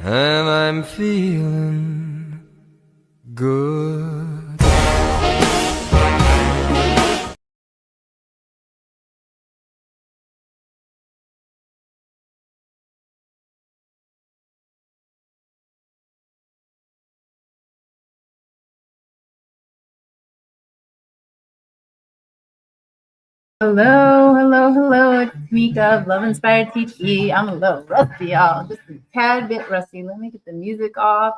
and I'm feeling good. Hello. It's TeMeka of Love Inspired TT. I'm a little rusty, y'all. Just a tad bit rusty. Let me get the music off.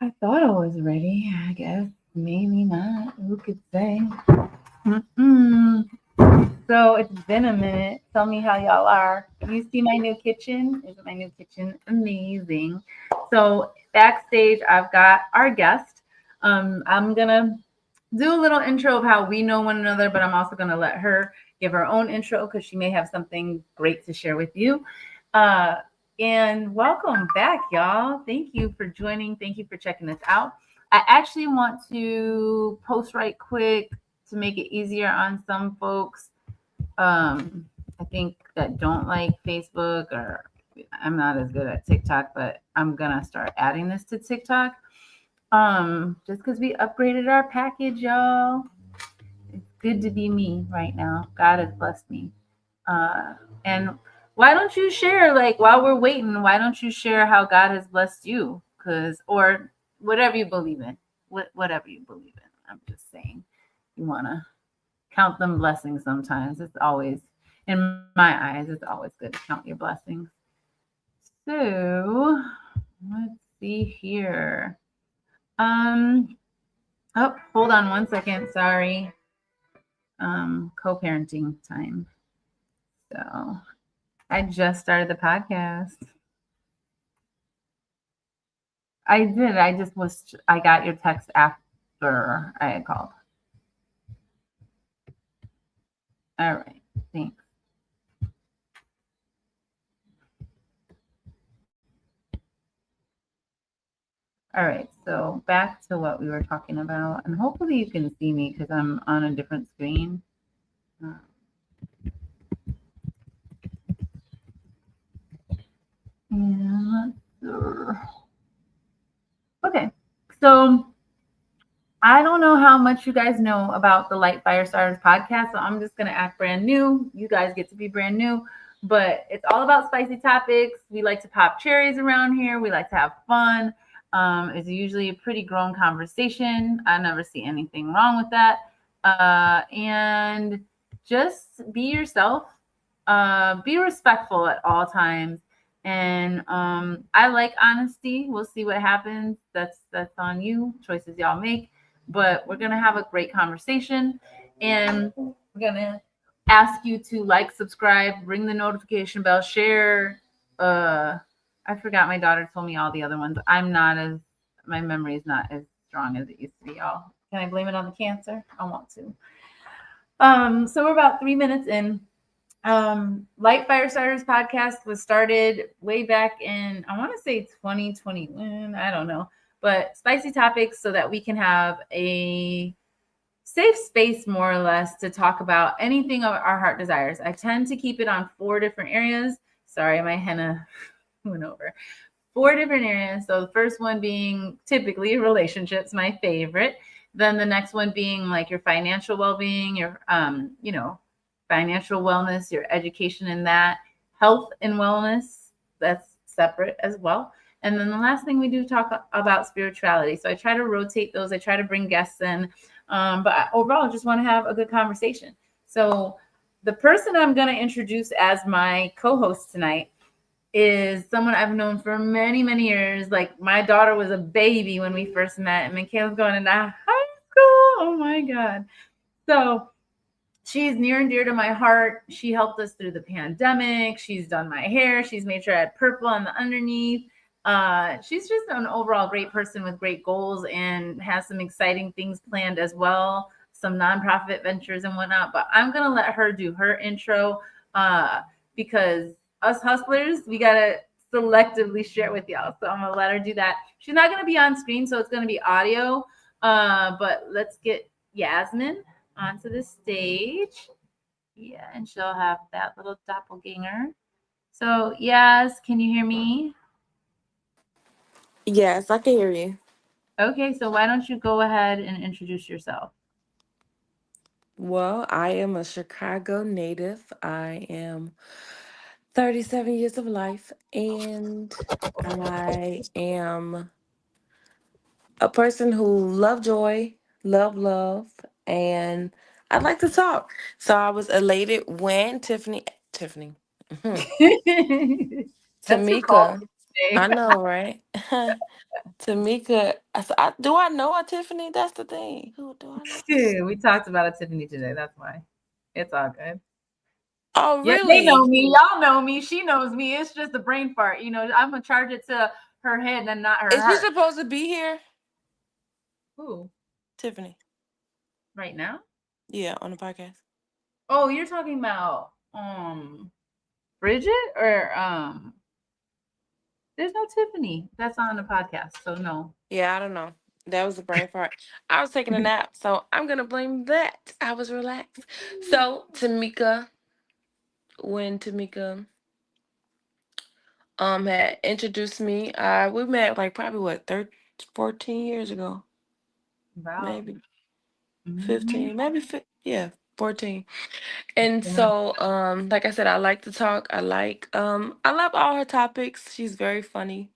I thought I was ready. I guess maybe not. Who could say? So it's been a minute. Tell me how y'all are. You see my new kitchen? Isn't my new kitchen amazing? So backstage, I've got our guest. I'm gonna do a little intro of how we know one another, but I'm also gonna let her give her own intro because she may have something great to share with you. And welcome back, y'all. Thank you for joining. Thank you for checking this out. I actually want to post right quick to make it easier on some folks. I think that don't like Facebook, or I'm not as good at TikTok, but I'm gonna start adding this to TikTok. Just because we upgraded our package, y'all. It's good to be me right now. God has blessed me. And why don't you share, like, while we're waiting, why don't you share how God has blessed you? Or whatever you believe in, whatever you believe in. I'm just saying, you want to count them blessings sometimes. It's always, in my eyes, it's always good to count your blessings. So let's see here. Oh, hold on one second. Sorry. Co-parenting time. So I just started the podcast. I did. I got your text after I had called. All right. Thanks. All right. So back to what we were talking about. And hopefully you can see me because I'm on a different screen. Okay. So I don't know how much you guys know about the LITE Firestarters podcast, so I'm just going to act brand new. You guys get to be brand new, but it's all about spicy topics. We like to pop cherries around here. We like to have fun. It's usually a pretty grown conversation. I never see anything wrong with that. And just be yourself. Be respectful at all times. And I like honesty. We'll see what happens. That's on you. Choices y'all make. But we're gonna have a great conversation, and we're gonna ask you to like, subscribe, ring the notification bell, share. I forgot, my daughter told me all the other ones. My memory is not as strong as it used to be, y'all. Can I blame it on the cancer? I want to. So we're about 3 minutes in. LITE Firestarters podcast was started way back in, I want to say 2021. I don't know, but spicy topics so that we can have a safe space, more or less, to talk about anything of our heart desires. I tend to keep it on 4 different areas. Sorry, my henna went over. 4 different areas. So the first one being typically relationships, my favorite. Then the next one being like your financial well-being, your financial wellness, your education in that, health and wellness, that's separate as well. And then the last thing we do talk about spirituality. So I try to rotate those. I try to bring guests in. But overall, I just want to have a good conversation. So the person I'm going to introduce as my co-host tonight is someone I've known for many, many years. Like, my daughter was a baby when we first met, and Michaela's going into high school. Oh my God. So she's near and dear to my heart. She helped us through the pandemic. She's done my hair. She's made sure I had purple on the underneath. She's just an overall great person with great goals and has some exciting things planned as well, some nonprofit ventures and whatnot. But I'm going to let her do her intro because us hustlers, we got to selectively share with y'all. So I'm going to let her do that. She's not going to be on screen, so it's going to be audio. But let's get Yasmin onto the stage. Yeah, and she'll have that little doppelganger. So, Yas, can you hear me? Yes, I can hear you. Okay, so why don't you go ahead and introduce yourself? Well, I am a Chicago native. I am 37 years of life, and I am a person who love joy, love, and I like to talk. So I was elated when Tiffany, That's who called Tamika, me I today. know, right? Tamika, do I know a Tiffany? That's the thing. Who do I know? We talked about it, Tiffany, today. That's why. It's all good. Oh, Yeah, they know really? me. Y'all know me. She knows me. It's just a brain fart. I'm gonna charge it to her head and not her Is she heart. supposed to be here, Who? Tiffany? Right now? Yeah, on the podcast. Oh, you're talking about Bridget or there's no Tiffany that's on the podcast. So no. Yeah, I don't know. That was a brain fart. I was taking a nap, so I'm gonna blame that. I was relaxed. So Tamika, when Tamika had introduced me, we met like probably what 14 years ago, About maybe mhm. 15, maybe yeah, 14. And so like I said, I like to talk. I love all her topics. She's very funny.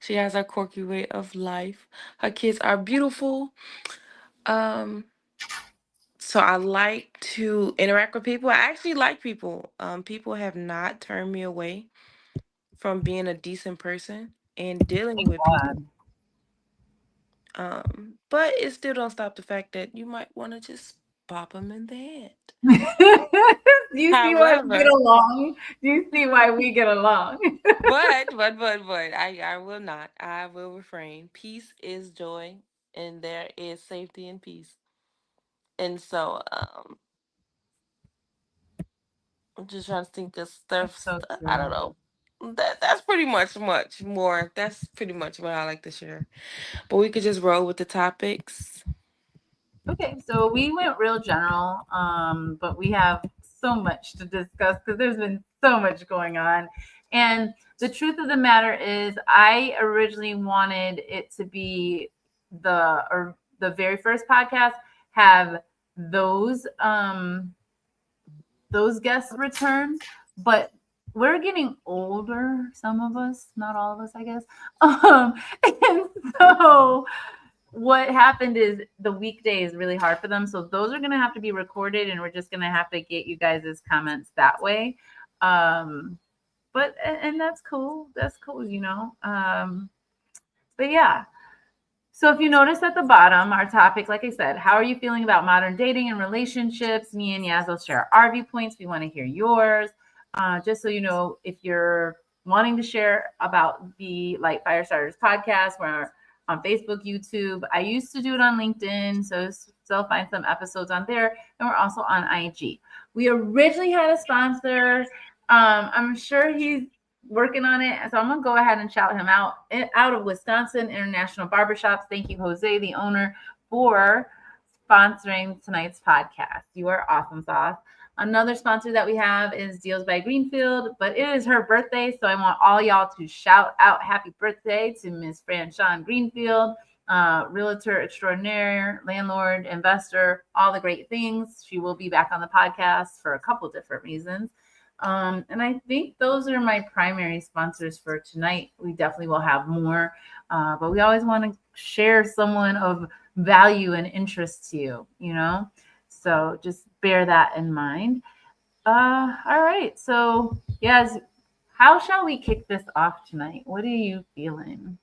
She has a quirky way of life. Her kids are beautiful. Um So I like to interact with people. I actually like people. People have not turned me away from being a decent person and dealing Thank with people. God. But it still don't stop the fact that you might want to just pop them in the head. Do you see why we get However, along? Do you see why we get along? but I will not. I will refrain. Peace is joy, and there is safety in peace. And so, I'm just trying to think of That's stuff. so I don't true. know. That's pretty much more. That's pretty much what I like to share. But we could just roll with the topics. Okay, so we went real general, but we have so much to discuss because there's been so much going on. And the truth of the matter is, I originally wanted it to be the very first podcast have those those guests return, but we're getting older. Some of us, not all of us, I guess. And so what happened is the weekday is really hard for them. So those are going to have to be recorded and we're just going to have to get you guys' comments that way. Um, but, and that's cool. That's cool. But yeah. So if you notice at the bottom, our topic, like I said, how are you feeling about modern dating and relationships? Me and Yaz will share our viewpoints. We want to hear yours. Just so you know, if you're wanting to share about the Light Firestarters podcast, we're on Facebook, YouTube. I used to do it on LinkedIn, so still find some episodes on there. And we're also on IG. We originally had a sponsor. I'm sure he's working on it. So I'm gonna go ahead and shout him out of Wisconsin International Barbershops. Thank you, Jose, the owner, for sponsoring tonight's podcast. You are awesome, Sauce. Another sponsor that we have is Deals by Greenfield, but it is her birthday, so I want all y'all to shout out happy birthday to Miss Fran Sean Greenfield, realtor extraordinaire, landlord, investor, all the great things. She will be back on the podcast for a couple different reasons. And I think those are my primary sponsors for tonight. We definitely will have more, but we always want to share someone of value and interest to you. So just bear that in mind. All right. So, yes, how shall we kick this off tonight? What are you feeling?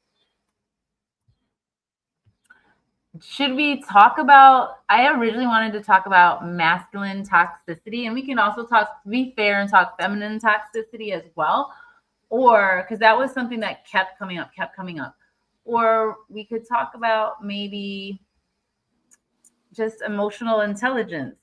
Should we talk about? I originally wanted to talk about masculine toxicity, and we can also talk, be fair, and talk feminine toxicity as well. Or because that was something that kept coming up. Or we could talk about maybe just emotional intelligence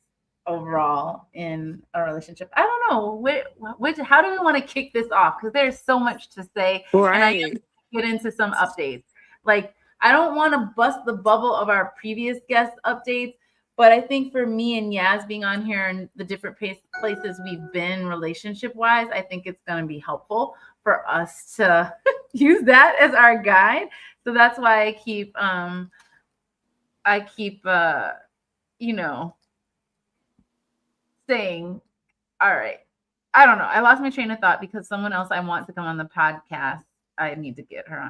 overall in a relationship. I don't know. How do we want to kick this off? Because there's so much to say, and I Right. am get into some updates. Like I don't want to bust the bubble of our previous guest updates, but I think for me and Yaz being on here and the different places we've been relationship wise, I think it's going to be helpful for us to use that as our guide. So that's why I keep you know saying, all right. I don't know. I lost my train of thought because someone else I want to come on the podcast. I need to get her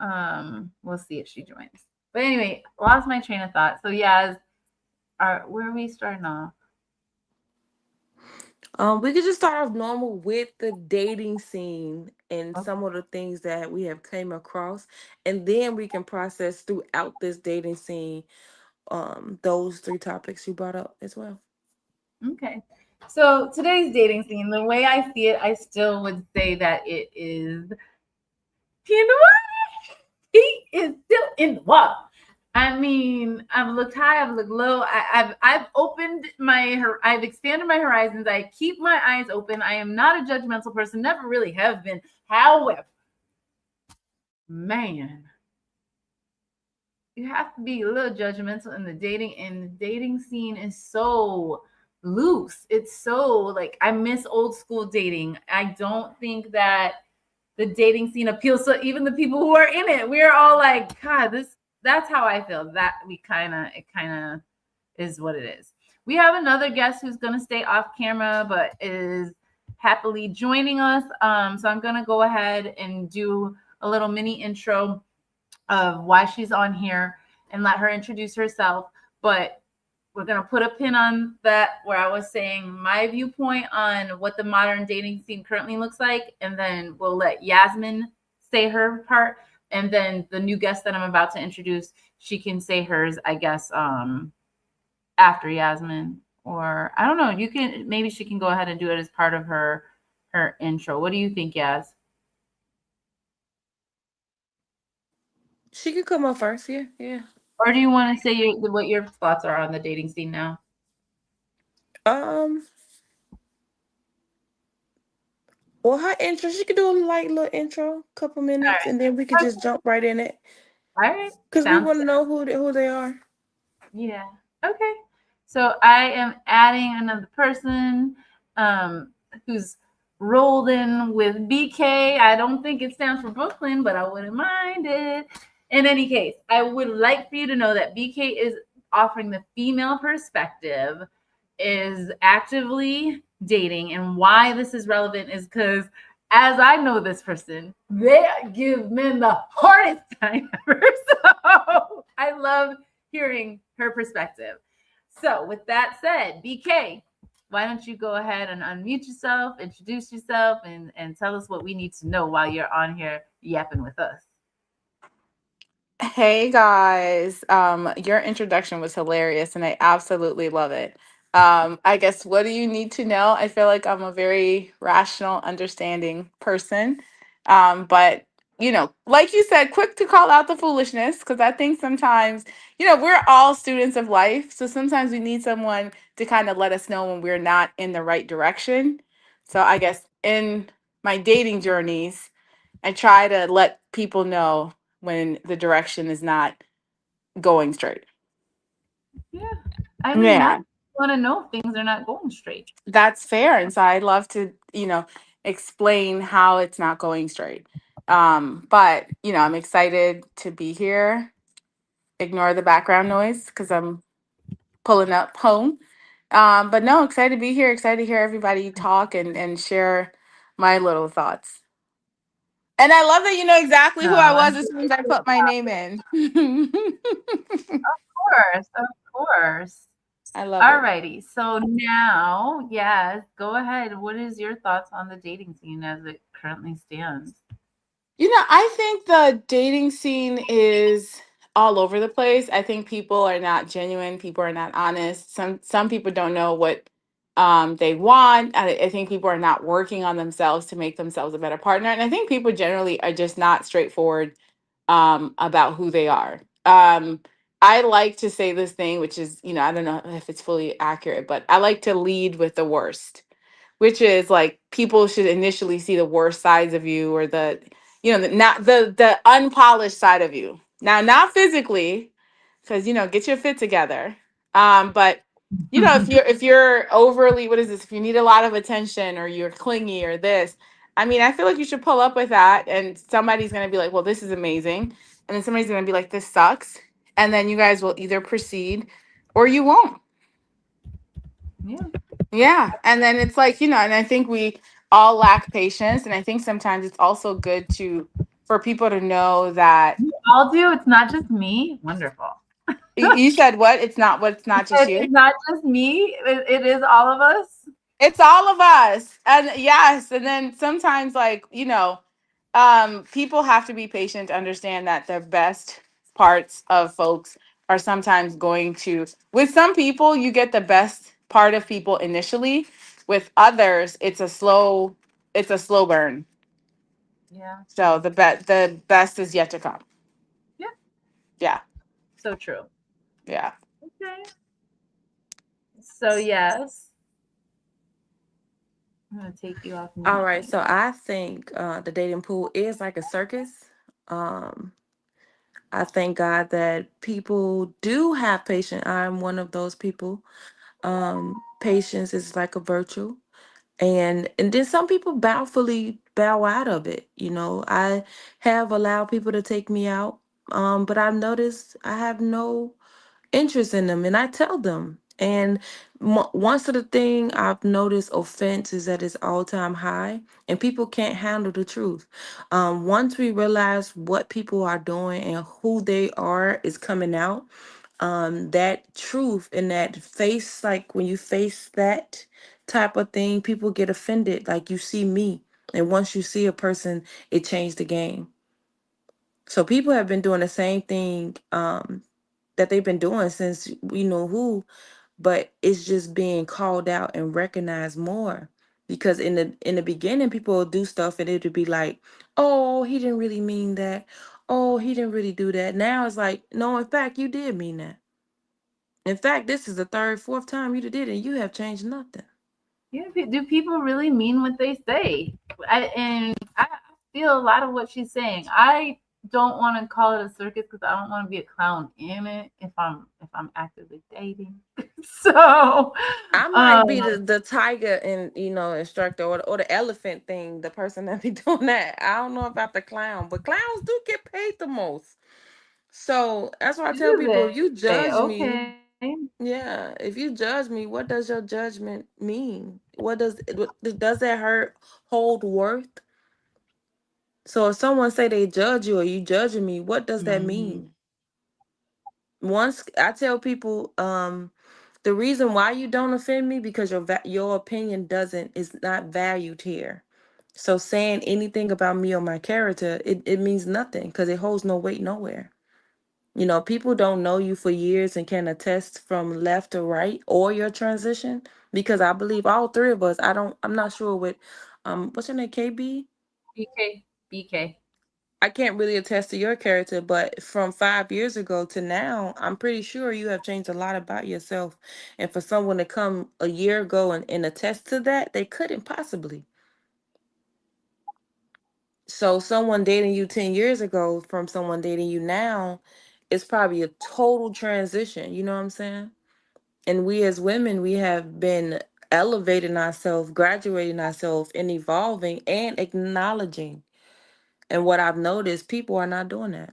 on. We'll see if she joins. But anyway, lost my train of thought. So yeah, where are we starting off? We could just start off normal with the dating scene and Okay. some of the things that we have came across, and then we can process throughout this dating scene those three topics you brought up as well. Okay. So today's dating scene, the way I see it, I still would say that it is in the water. He is still in the water. I mean, I've looked high, I've looked low. I've opened I've expanded my horizons. I keep my eyes open. I am not a judgmental person, never really have been. However, man, you have to be a little judgmental in the dating, and the dating scene is so loose. It's so like I miss old school dating. I don't think that the dating scene appeals to even the people who are in it. We're all like, God, that's how I feel. That it kind of is what it is. We have another guest who's gonna stay off camera, but is happily joining us. So I'm gonna go ahead and do a little mini intro of why she's on here and let her introduce herself. But we're going to put a pin on that where I was saying my viewpoint on what the modern dating scene currently looks like. And then we'll let Yasmin say her part. And then the new guest that I'm about to introduce, she can say hers, I guess, after Yasmin. Or I don't know, maybe she can go ahead and do it as part of her intro. What do you think, Yas? She could come up first, yeah, yeah. Or do you want to say what your thoughts are on the dating scene now? Um, well, her intro, she could do a light little intro, couple All minutes, and then we could right. just jump right in it All right. because we Sounds want to know who they are. Yeah. Okay. So I am adding another person who's rolled in with BK. I don't think it stands for Brooklyn, but I wouldn't mind it. In any case, I would like for you to know that BK is offering the female perspective, is actively dating, and why this is relevant is because as I know this person, they give men the hardest time ever. So I love hearing her perspective. So, with that said, BK, why don't you go ahead and unmute yourself, introduce yourself, and tell us what we need to know while you're on here yapping with us. Hey guys, your introduction was hilarious and I absolutely love it. I guess what do you need to know? I feel like I'm a very rational, understanding person. But like you said, quick to call out the foolishness because I think sometimes, we're all students of life. So sometimes we need someone to kind of let us know when we're not in the right direction. So I guess in my dating journeys, I try to let people know when the direction is not going straight. Yeah. I mean, Yeah, that's want to know if things are not going straight. that's fair. And so I'd love to, explain how it's not going straight. But, I'm excited to be here. Ignore the background noise because I'm pulling up home. But no, excited to be here. Excited to hear everybody talk and share my little thoughts. And I love that you know exactly who No, I was I'm as soon as I put my name in. of course. I love All it. righty. So now, yes, go ahead. What is your thoughts on the dating scene as it currently stands? I think the dating scene is all over the place. I think people are not genuine. People are not honest. Some people don't know what they want. I think people are not working on themselves to make themselves a better partner. And I think people generally are just not straightforward about who they are. I like to say this thing, which is, I don't know if it's fully accurate, but I like to lead with the worst, which is like people should initially see the worst sides of you or not the unpolished side of you. Now, not physically, because get your fit together. But if you're overly, what is this? If you need a lot of attention or you're clingy or this, I mean, I feel like you should pull up with that, and somebody's going to be like, well, this is amazing. And then somebody's going to be like, this sucks. And then you guys will either proceed or you won't. Yeah. Yeah. And then it's like, and I think we all lack patience. And I think sometimes it's also good for people to know that You all do. It's not just me. Wonderful. you said what? It's not just you. It's not just me. It is all of us. It's all of us. And yes, and then sometimes like, people have to be patient to understand that the best parts of folks are sometimes going to with some people you get the best part of people initially. With others, it's a slow burn. Yeah. So the best is yet to come. Yeah. Yeah. So true. Yeah. Okay. So yes. I'm gonna take you off mute. All right, so I think the dating pool is like a circus. Um, I thank God that people do have patience. I'm one of those people. Patience is like a virtue, and then some people bow out of it. I have allowed people to take me out, but I've noticed I have no interest in them, and I tell them. And once of the thing I've noticed, offense is at its all-time high, and people can't handle the truth. Once we realize what people are doing and who they are is coming out, that truth and that face, like when you face that type of thing, people get offended. Like you see me, and once you see a person, it changed the game. So people have been doing the same thing that they've been doing since we know who, but it's just being called out and recognized more. Because in the beginning, people will do stuff and it would be like, "Oh, he didn't really mean that. Oh, he didn't really do that." Now it's like, "No, in fact, you did mean that. In fact, this is the third, fourth time you did it, and you have changed nothing." Yeah, do people really mean what they say? And I feel a lot of what she's saying. I don't want to call it a circus because I don't want to be a clown in it if I'm actively dating. So, I might be the tiger and instructor, or the elephant thing, the person that be doing that. I don't know about the clown, but clowns do get paid the most. So that's why I tell do people, if they? you judge me, Okay. yeah, if you judge me, what does your judgment mean? Does that hurt hold worth? So if someone say they judge you or you judging me, what does that Mhm. mean? Once I tell people, the reason why you don't offend me because your opinion is not valued here. So saying anything about me or my character, it means nothing because it holds no weight nowhere. People don't know you for years and can attest from left to right or your transition, because I believe all three of us. I'm not sure what what's your name, KB? BK. I can't really attest to your character, but from 5 years ago to now, I'm pretty sure you have changed a lot about yourself. And for someone to come a year ago and attest to that, they couldn't possibly. So someone dating you 10 years ago from someone dating you now is probably a total transition. You know what I'm saying? And we as women, we have been elevating ourselves, graduating ourselves, and evolving and acknowledging. And what I've noticed, people are not doing that.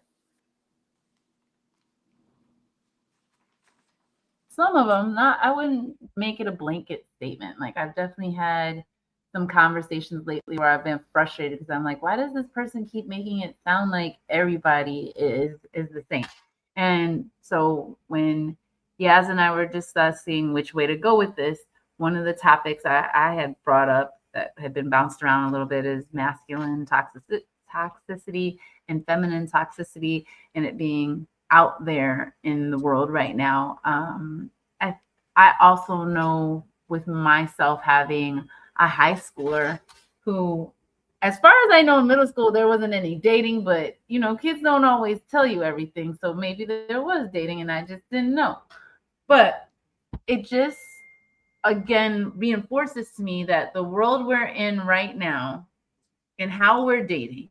Some of them, not. I wouldn't make it a blanket statement. Like I've definitely had some conversations lately where I've been frustrated because I'm like, why does this person keep making it sound like everybody is the same? And so when Yaz and I were discussing which way to go with this, one of the topics I had brought up that had been bounced around a little bit is masculine toxicity and feminine toxicity, and it being out there in the world right now. I I also know with myself having a high schooler who, as far as I know, in middle school there wasn't any dating, but kids don't always tell you everything, so maybe there was dating and I just didn't know. But it just again reinforces to me that the world we're in right now and how we're dating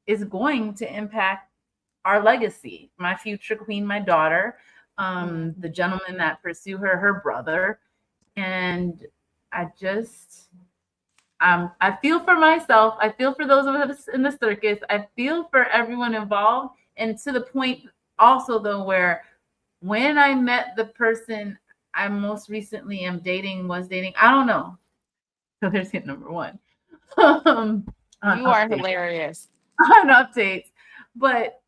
is going to impact our legacy, my future queen, my daughter, the gentleman that pursue her, her brother. And I just I feel for myself. I feel for those of us in the circus. I feel for everyone involved, and to the point also though where when I met the person I most recently am dating, was dating, I don't know. So there's hit number one. On You are updates. hilarious. On updates. But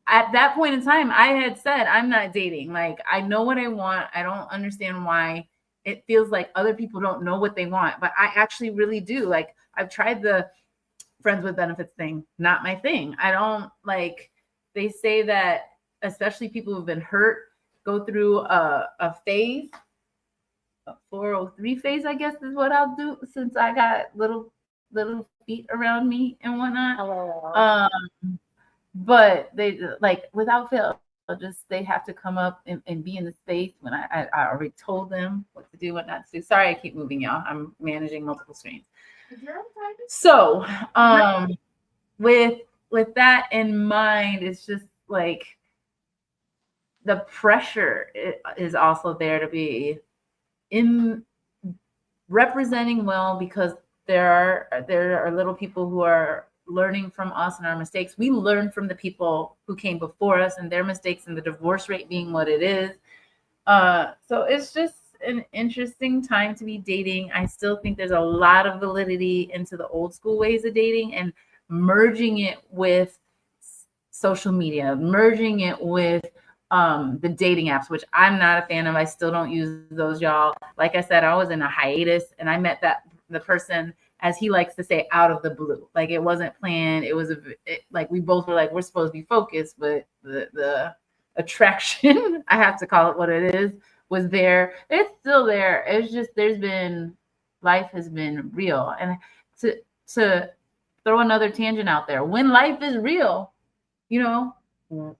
at that point in time, I had said, I'm not dating. Like, I know what I want. I don't understand why it feels like other people don't know what they want, but I actually really do. Like, I've tried the friends with benefits thing, not my thing. I don't like, they say that, especially people who've been hurt, go through a phase, a 403 phase, I guess is what I'll do since I got little feet around me and whatnot. Hello. But they like without fail, just they have to come up and be in the space when I already told them what to do, what not to do. Sorry, I keep moving y'all. I'm managing multiple screens. So with that in mind, it's just like the pressure is also there to be in representing well, because there are little people who are learning from us and our mistakes. We learn from the people who came before us and their mistakes, and the divorce rate being what it is. So it's just an interesting time to be dating. I still think there's a lot of validity into the old school ways of dating and merging it with social media, merging it with the dating apps, which I'm not a fan of. I still don't use those, y'all. Like I said, I was in a hiatus and I met the person, as he likes to say, out of the blue. Like it wasn't planned. It was like we both were like, we're supposed to be focused, but the attraction, I have to call it what it is, was there. It's still there. It's just life has been real. And to throw another tangent out there, when life is real, you know,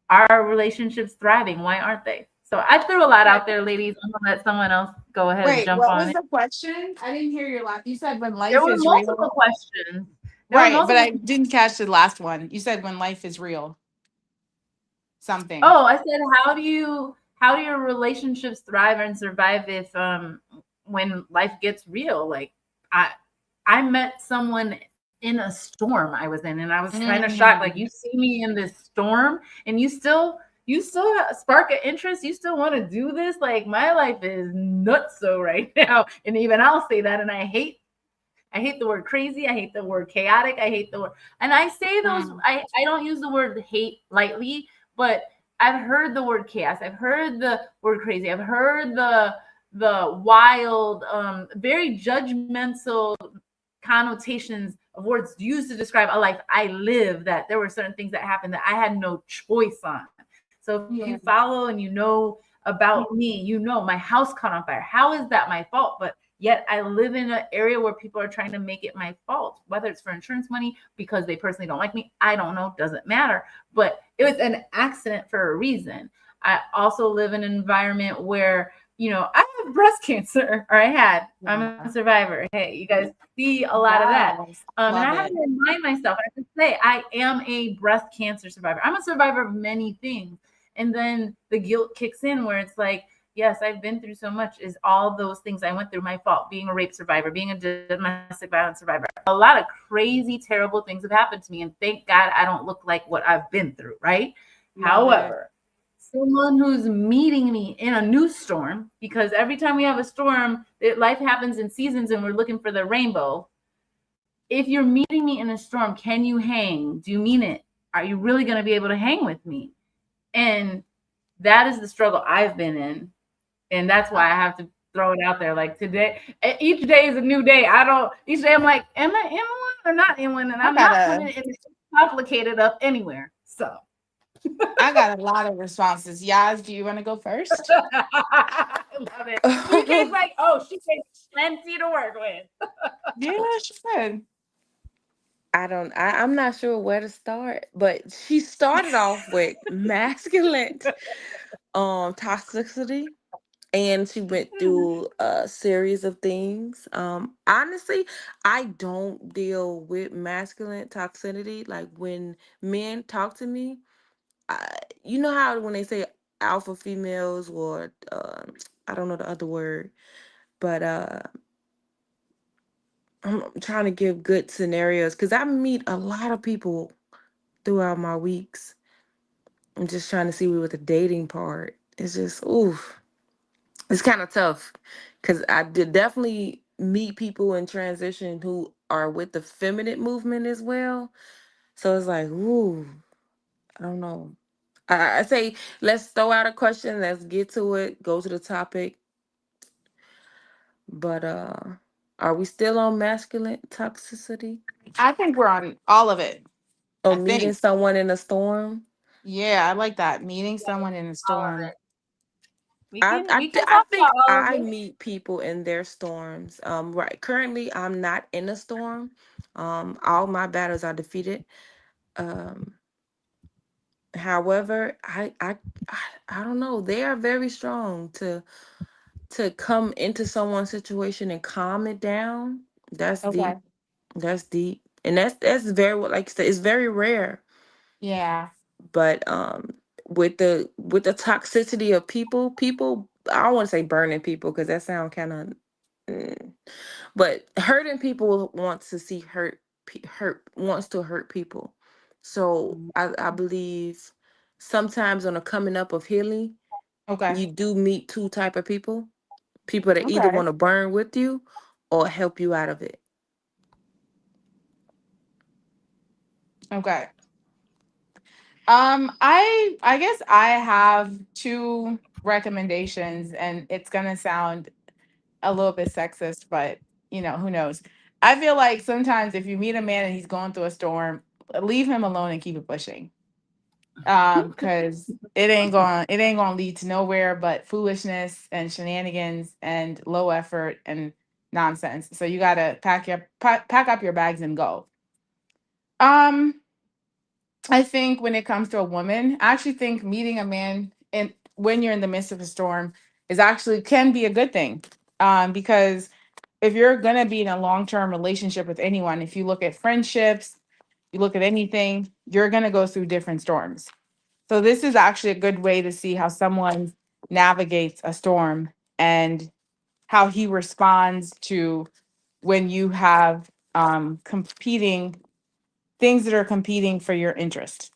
our relationships thriving. Why aren't they? So I threw a lot out there, ladies. I'm gonna let someone else go ahead and Wait, jump what on was it. the question? I didn't hear your last. You said when There life were is multiple real. questions. Right, but I didn't catch the last one. You said when life is real. Something. Oh, I said, how do your relationships thrive and survive if when life gets real? Like I met someone in a storm I was in, and I was kind of shocked. Like, you see me in this storm and you still spark an interest, you still want to do this. Like, my life is nuts so right now. And even I'll say that. And I hate the word crazy. I hate the word chaotic. I hate the word, and I say those, I don't use the word hate lightly, but I've heard the word chaos. I've heard the word crazy. I've heard the wild, very judgmental connotations of words used to describe a life I live, that there were certain things that happened that I had no choice on. So if you follow and you know about me, you know my house caught on fire. How is that my fault? But yet I live in an area where people are trying to make it my fault, whether it's for insurance money, because they personally don't like me. I don't know, doesn't matter. But it was an accident for a reason. I also live in an environment where, I have breast cancer, or I had. I'm a survivor. Hey, you guys see a lot of that. And I have to remind myself, I have to say, I am a breast cancer survivor. I'm a survivor of many things. And then the guilt kicks in where it's like, yes, I've been through so much. Is all those things I went through my fault? Being a rape survivor, being a domestic violence survivor. A lot of crazy, terrible things have happened to me. And thank God I don't look like what I've been through, right? However, someone who's meeting me in a new storm, because every time we have a storm, life happens in seasons and we're looking for the rainbow. If you're meeting me in a storm, can you hang? Do you mean it? Are you really going to be able to hang with me? And that is the struggle I've been in. And that's why I have to throw it out there. Like, today, each day is a new day. Each day I'm like, am I in one or not in one? And I'm not putting it in complicated up anywhere. So I got a lot of responses. Yas, do you want to go first? I love it. PK's like, oh, she takes plenty to work with. Yeah, she said. I'm not sure where to start, but she started off with masculine toxicity, and she went through a series of things. Honestly, I don't deal with masculine toxicity. Like, when men talk to me, you know how when they say alpha females, or I don't know the other word, but I'm trying to give good scenarios because I meet a lot of people throughout my weeks. I'm just trying to see with the dating part. It's just, oof, it's kind of tough because I did definitely meet people in transition who are with the feminine movement as well. So it's like, ooh, I don't know. I say let's throw out a question. Let's get to it. Go to the topic. But are we still on masculine toxicity? I think we're on all of it. Or I meeting think. someone in a storm? Yeah, I like that. Meeting someone in a All of storm. it. We can I talk think about all of I it. meet people in their storms. Right. Currently, I'm not in a storm. All my battles are defeated. Um, however, I don't know. They are very strong to come into someone's situation and calm it down. That's Okay. deep. That's deep, and that's very like I said, it's very rare. Yeah. But with the toxicity of people, I don't want to say burning people because that sounds kind of, but hurting people wants to see hurt wants to hurt people. So I believe sometimes on the coming up of healing, Okay. you do meet two type of people that either Okay. want to burn with you or help you out of it. Okay. I guess I have two recommendations, and it's gonna sound a little bit sexist, but who knows? I feel like sometimes if you meet a man and he's going through a storm, leave him alone and keep it pushing. Because it ain't gonna lead to nowhere but foolishness and shenanigans and low effort and nonsense. So you gotta pack up your bags and go. Um, I think when it comes to a woman, I actually think meeting a man and when you're in the midst of a storm is actually can be a good thing. Because if you're gonna be in a long-term relationship with anyone, if you look at friendships, you look at anything, you're gonna go through different storms. So this is actually a good way to see how someone navigates a storm and how he responds to when you have competing things that are competing for your interest.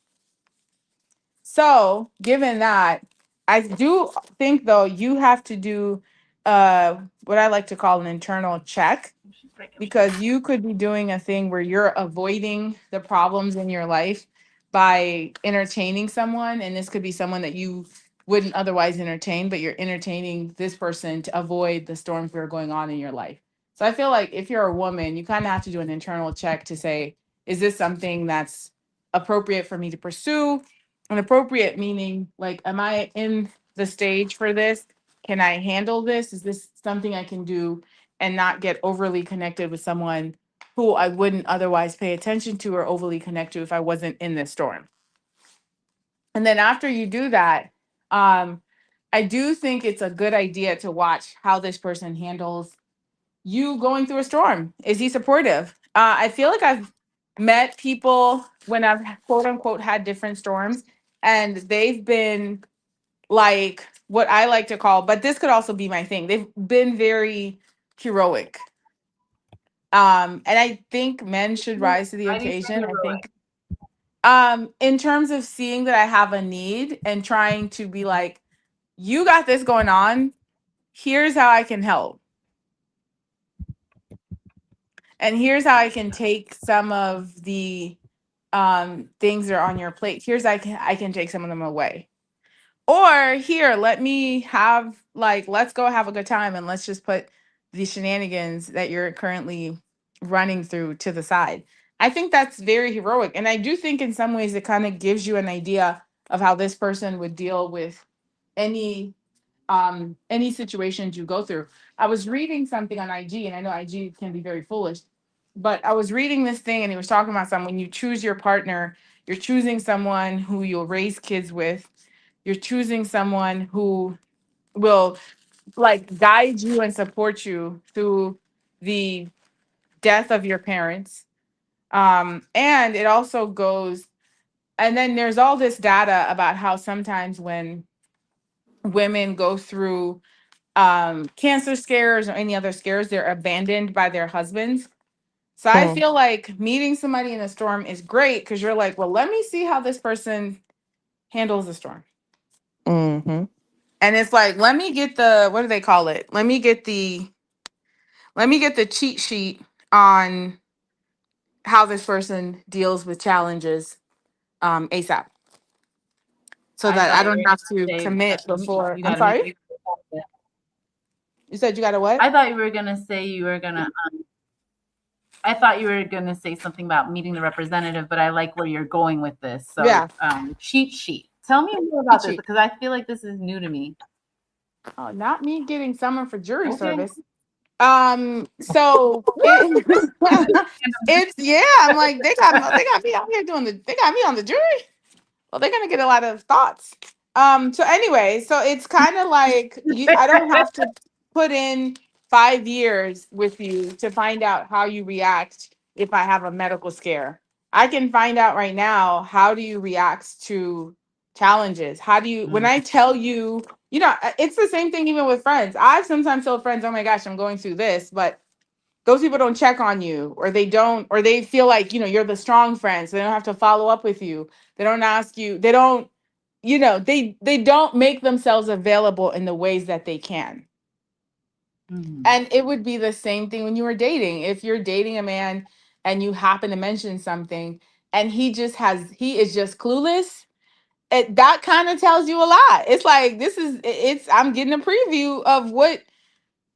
So, given that, I do think though you have to do what I like to call an internal check, She's breaking me. because you could be doing a thing where you're avoiding the problems in your life by entertaining someone, and this could be someone that you wouldn't otherwise entertain, but you're entertaining this person to avoid the storms that are going on in your life. So I feel like if you're a woman, you kind of have to do an internal check to say, is this something that's appropriate for me to pursue? An appropriate meaning like, am I in the stage for this? Can I handle this? Is this something I can do and not get overly connected with someone who I wouldn't otherwise pay attention to or overly connect to if I wasn't in this storm? And then after you do that, um, I do think it's a good idea to watch how this person handles you going through a storm. Is he supportive? I feel like I've met people when I've quote unquote had different storms, and they've been like what I like to call, but this could also be my thing. They've been very heroic. And I think men should rise to the Why do you say occasion. I heroic? think in terms of seeing that I have a need and trying to be like, you got this going on, here's how I can help. And here's how I can take some of the things that are on your plate. Here's I can take some of them away. Or here, let me have like, let's go have a good time and let's just put the shenanigans that you're currently running through to the side. I think that's very heroic. And I do think in some ways it kind of gives you an idea of how this person would deal with any situations you go through. I was reading something on IG, and I know IG can be very foolish, but I was reading this thing and he was talking about when you choose your partner, you're choosing someone who you'll raise kids with. You're choosing someone who will like guide you and support you through the death of your parents. And it also goes, and then there's all this data about how sometimes when women go through cancer scares or any other scares, they're abandoned by their husbands. So I feel like meeting somebody in a storm is great because you're like, well, let me see how this person handles the storm. Mm-hmm. And it's like, let me get the, what do they call it? Let me get the cheat sheet on how this person deals with challenges ASAP. So I that I thought you don't were have gonna to say commit before. you I'm got to meet sorry? the. You said you got a what? I thought you were gonna say you were gonna. I thought you were gonna say something about meeting the representative, but I like where you're going with this. So, Yeah. cheat sheet. Tell me more Cheat about this sheet. because I feel like this is new to me. Oh, not me getting summoned for jury Okay. service. So it's yeah. I'm like they got me out here they got me on the jury. Well, they're gonna get a lot of thoughts. So anyway, so it's kind of like I don't have to put in 5 years with you to find out how you react if I have a medical scare. I can find out right now how do you react to challenges. How do you when I tell you, it's the same thing even with friends. I've sometimes told friends, oh my gosh, I'm going through this, but those people don't check on you or they don't or they feel like you're the strong friend so they don't have to follow up with you, they don't ask you, they don't they don't make themselves available in the ways that they can. And it would be the same thing when you were dating. If you're dating a man and you happen to mention something and he is just clueless, that kind of tells you a lot. It's like I'm getting a preview of what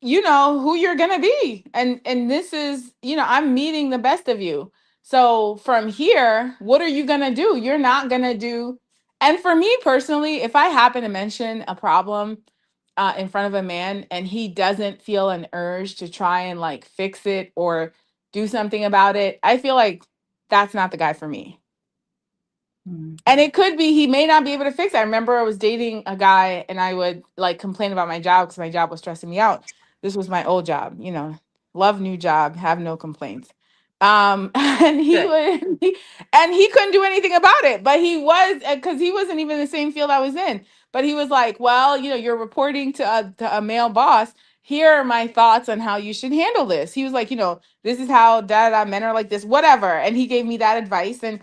who you're gonna be, and this is I'm meeting the best of you. So from here, what are you gonna do? You're not gonna do. And for me personally, if I happen to mention a problem in front of a man and he doesn't feel an urge to try and like fix it or do something about it, I feel like that's not the guy for me. And it could be he may not be able to fix it. I remember I was dating a guy and I would like complain about my job because my job was stressing me out. This was my old job, love new job, have no complaints. And he Good. would, and he couldn't do anything about it, but he was, because he wasn't even in the same field I was in. But he was like, well, you're reporting to a male boss. Here are my thoughts on how you should handle this. He was like, this is how men are like this, whatever. And he gave me that advice. And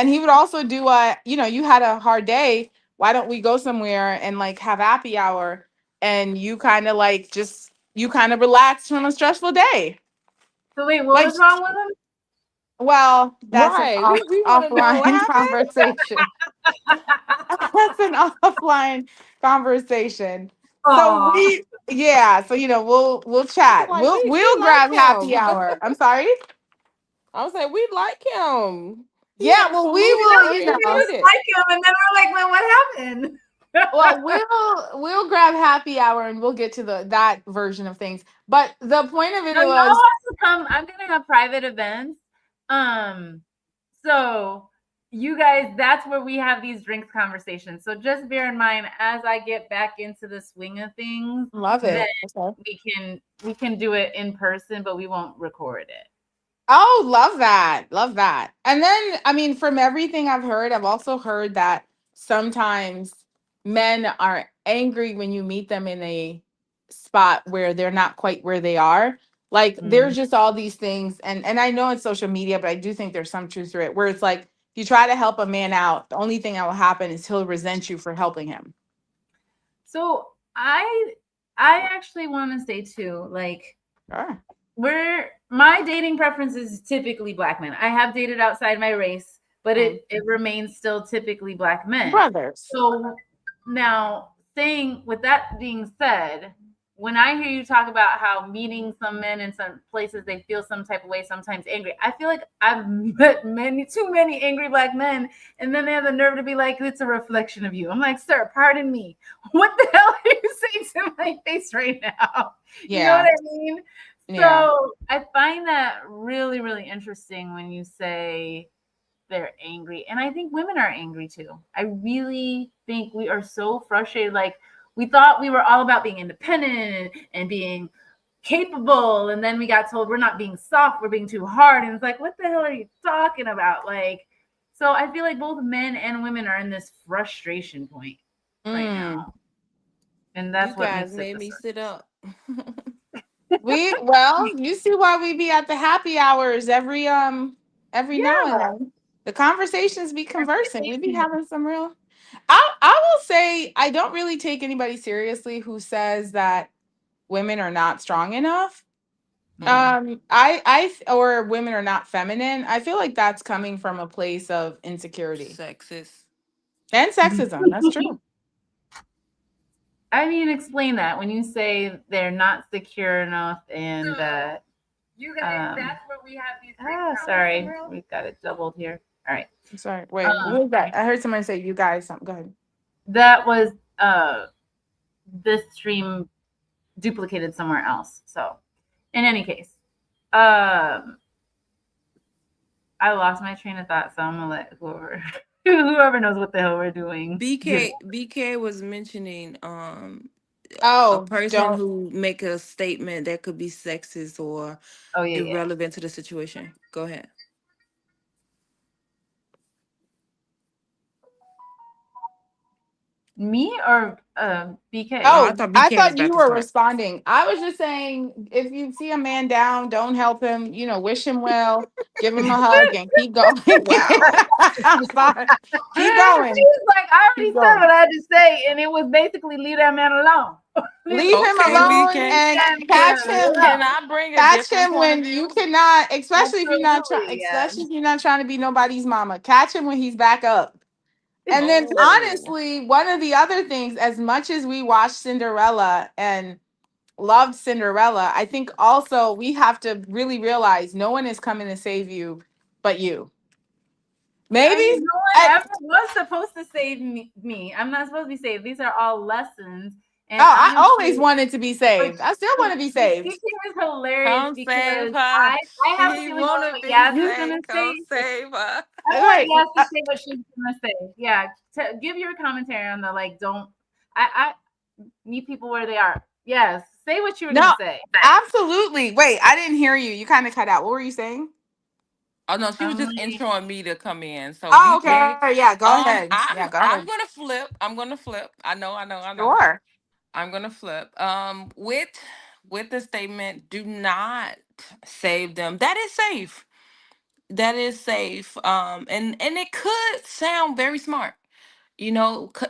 he would also do you had a hard day. Why don't we go somewhere and like have happy hour and you kind of like just you kind of relax from a stressful day. So wait, what Like, was wrong with him? well, that's an Right. We want to know what offline happened. conversation. That's an offline conversation. So Oh, so we'll I was chat. like, we We'll like grab happy him. hour. I'm sorry. I was like, we like him. He Yeah, had well, some we moves will, that we we just did. like him, and then we're like, well, what happened? well, we'll grab happy hour and we'll get to that version of things. But the point of it No, y'all was, have to come. I'm gonna have private events. So you guys, that's where we have these drinks conversations. So just bear in mind as I get back into the swing of things, love that it. Okay. we can do it in person, but we won't record it. Oh, love that. Love that. And then, I mean, from everything I've heard, I've also heard that sometimes men are angry when you meet them in a spot where they're not quite where they are. Like there's just all these things. And I know it's social media, but I do think there's some truth to it where it's like, if you try to help a man out, the only thing that will happen is he'll resent you for helping him. So I actually want to say too, like, Sure. my dating preference is typically black men. I have dated outside my race, but it remains still typically black men. Brothers. So now, saying with that being said, when I hear you talk about how meeting some men in some places they feel some type of way, sometimes angry, I feel like I've met too many angry black men, and then they have the nerve to be like, "It's a reflection of you." I'm like, "Sir, pardon me. What the hell are you saying to my face right now?" You know what I mean? Yeah. So I find that really, really interesting when you say they're angry. And I think women are angry too. I really think we are so frustrated. Like we thought we were all about being independent and being capable. And then we got told we're not being soft, we're being too hard. And it's like, what the hell are you talking about? Like, so I feel like both men and women are in this frustration point right now. And that's You what guys makes it made me sit up. You see why we be at the happy hours every now and Yeah. then. The conversations be conversing. We be having some real. I will say I don't really take anybody seriously who says that women are not strong enough. Or women are not feminine. I feel like that's coming from a place of insecurity Sexist. and sexism. That's true. I mean, explain that when you say they're not secure enough and that. You guys, that's where we have these. Sorry, we've got it doubled here. All right. I'm sorry. Wait, what was that? I heard someone say you guys something. Go ahead. That was this stream duplicated somewhere else. So, in any case, I lost my train of thought, so I'm gonna let whoever knows what the hell we're doing. BK was mentioning a Oh, person don't. who make a statement that could be sexist or Oh yeah. irrelevant to the situation. Go ahead. Me or BK? Oh, I Oh, thought I BK was thought about you to were start. responding. I was just saying, if you see a man down, don't help him. Wish him well, give him a hug, and keep going. Wow. I'm sorry. Keep She going. was like, I already Keep said going. what I had to say, and it was basically leave that man alone. Leave him Okay, alone BK. and Leave catch that man him. Can alone. I bring a Catch different him point of when you view? cannot, Absolutely, yeah. especially if you're not trying to be nobody's mama. Catch him when he's back up. And then Oh. honestly, one of the other things, as much as we watched Cinderella and loved Cinderella, I think also we have to really realize no one is coming to save you but you. I Maybe mean, no one at ever was supposed to save me. I'm not supposed to be saved. These are all lessons. And I always honestly, wanted to be but saved. I still want to be saved. speaking is hilarious Come save because her. I have a She feeling of wanna what be Yas is saved. gonna Come say. save her. I want Right. Yas to say what she's gonna say. Yeah, give your commentary on the like. Don't I meet people where they are. Yes, say what you were No, gonna say. absolutely. Wait, I didn't hear you. You kind of cut out. What were you saying? Oh no, she was I'm just like, introing me to come in. So Oh, BK, okay. Yeah, go ahead. Yeah, go I'm ahead. gonna flip. I'm gonna flip. I know. Sure. I'm gonna flip. With the statement, do not save them. That is safe. That is safe. And it could sound very smart,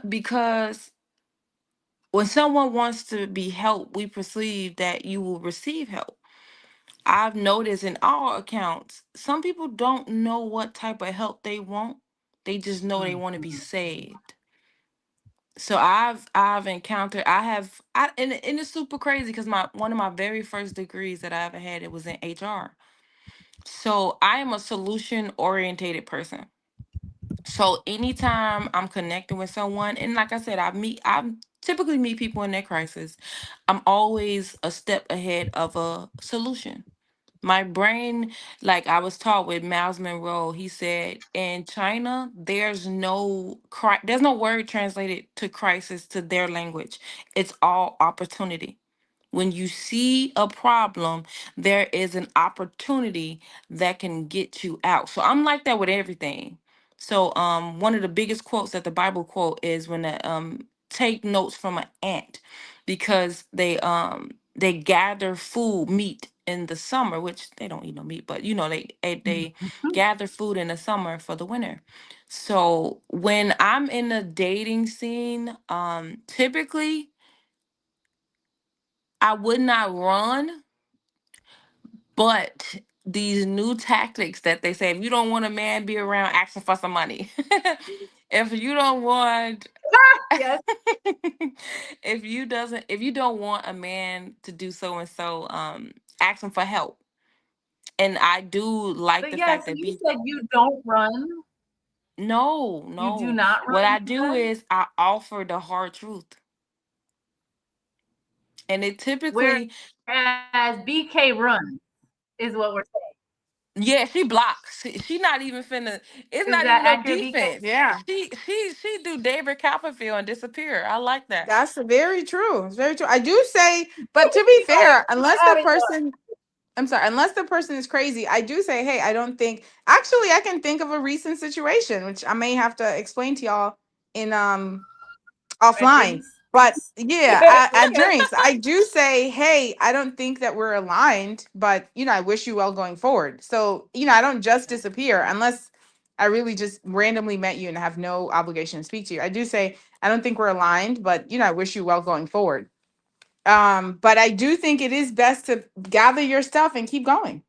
because when someone wants to be helped, we perceive that you will receive help. I've noticed in all accounts, some people don't know what type of help they want. They just know they want to be saved. So I've encountered and it's super crazy because my one of my very first degrees that I ever had, it was in HR. So I am a solution orientated person. So anytime I'm connecting with someone, and like I said, I typically meet people in their crisis. I'm always a step ahead of a solution. My brain, like I was taught with Miles Monroe, he said in China, there's no word translated to crisis to their language. It's all opportunity. When you see a problem, there is an opportunity that can get you out. So I'm like that with everything. So one of the biggest quotes that the Bible quote is when take notes from an ant, because they gather food, meat in the summer, which they don't eat no meat, but they gather food in the summer for the winter. So when I'm in a dating scene, typically I would not run, but these new tactics that they say, if you don't want a man be around asking for some money, if you don't want, yes, if you don't want a man to do so and so, ask him for help. And I do like but the yes, fact that you said you don't run. no, You do no. not What run. I do is I offer the hard truth. And it typically, Whereas BK runs is what we're saying. yeah, she blocks. She not even finna. It's Is not that even no accurate, BK? defense. Yeah. She do David Copperfield and disappear. I like that. That's very true. It's very true. I do say, but to be fair, unless the person is crazy, I do say, hey, I don't think actually I can think of a recent situation which I may have to explain to y'all in offline. Questions? But yeah, at drinks, I do say, hey, I don't think that we're aligned, but I wish you well going forward. So, I don't just disappear unless I really just randomly met you and have no obligation to speak to you. I do say, I don't think we're aligned, but I wish you well going forward. But I do think it is best to gather your stuff and keep going.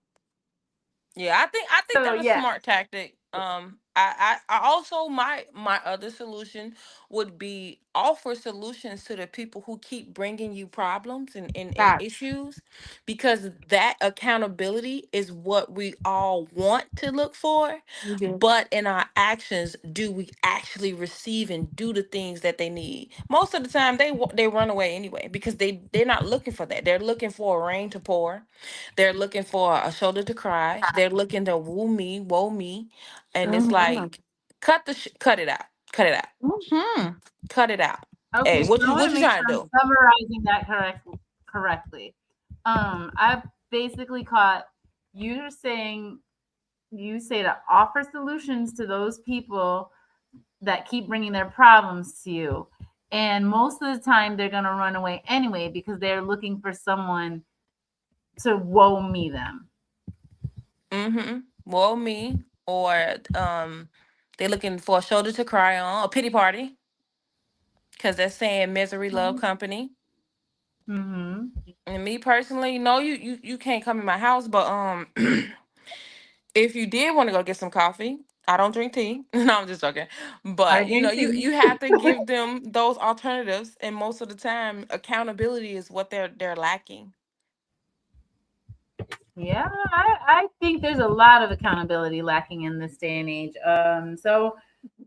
Yeah, I think So that's a yeah. smart tactic. I also my other solution would be offer solutions to the people who keep bringing you problems and Facts. issues, because that accountability is what we all want to look for. You do. But in our actions, do we actually receive and do the things that they need? Most of the time, they run away anyway because they're not looking for that. They're looking for a rain to pour. They're looking for a shoulder to cry. They're looking to woo me, woe me, and it's Mm-hmm. like, cut it out, cut it out, Mm-hmm. cut it out. Hey, Okay, so I want what to you make trying sure to I'm do? summarizing that correctly. I've basically caught you saying you say to offer solutions to those people that keep bringing their problems to you. And most of the time, they're going to run away anyway because they're looking for someone to woe me them. Mm-hmm. Woe me, or they're looking for a shoulder to cry on, a pity party, because they're saying misery love company. Mm-hmm. And me personally, no, you can't come in my house, but if you did want to go get some coffee, I don't drink tea. No, I'm just joking. I But drink tea. you have to give them those alternatives, and most of the time, accountability is what they're lacking. Yeah, I think there's a lot of accountability lacking in this day and age. So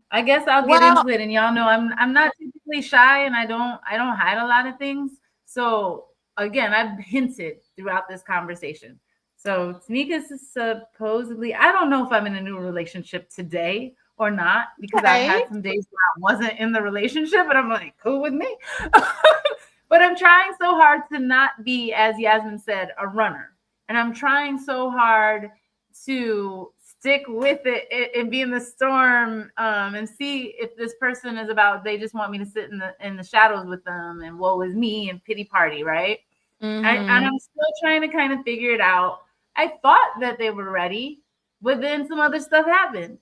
I guess I'll get Well, into it. And y'all know I'm not typically shy, and I don't hide a lot of things. So again, I've hinted throughout this conversation. So TeMeka's is supposedly, I don't know if I'm in a new relationship today or not, because I've okay. had some days where I wasn't in the relationship, and I'm like, cool with me. But I'm trying so hard to not be, as Yasmin said, a runner. And I'm trying so hard to stick with it and be in the storm, and see if this person is about, they just want me to sit in the shadows with them and woe is me and pity party, right? And Mm-hmm. I'm still trying to kind of figure it out. I thought that they were ready, but then some other stuff happened.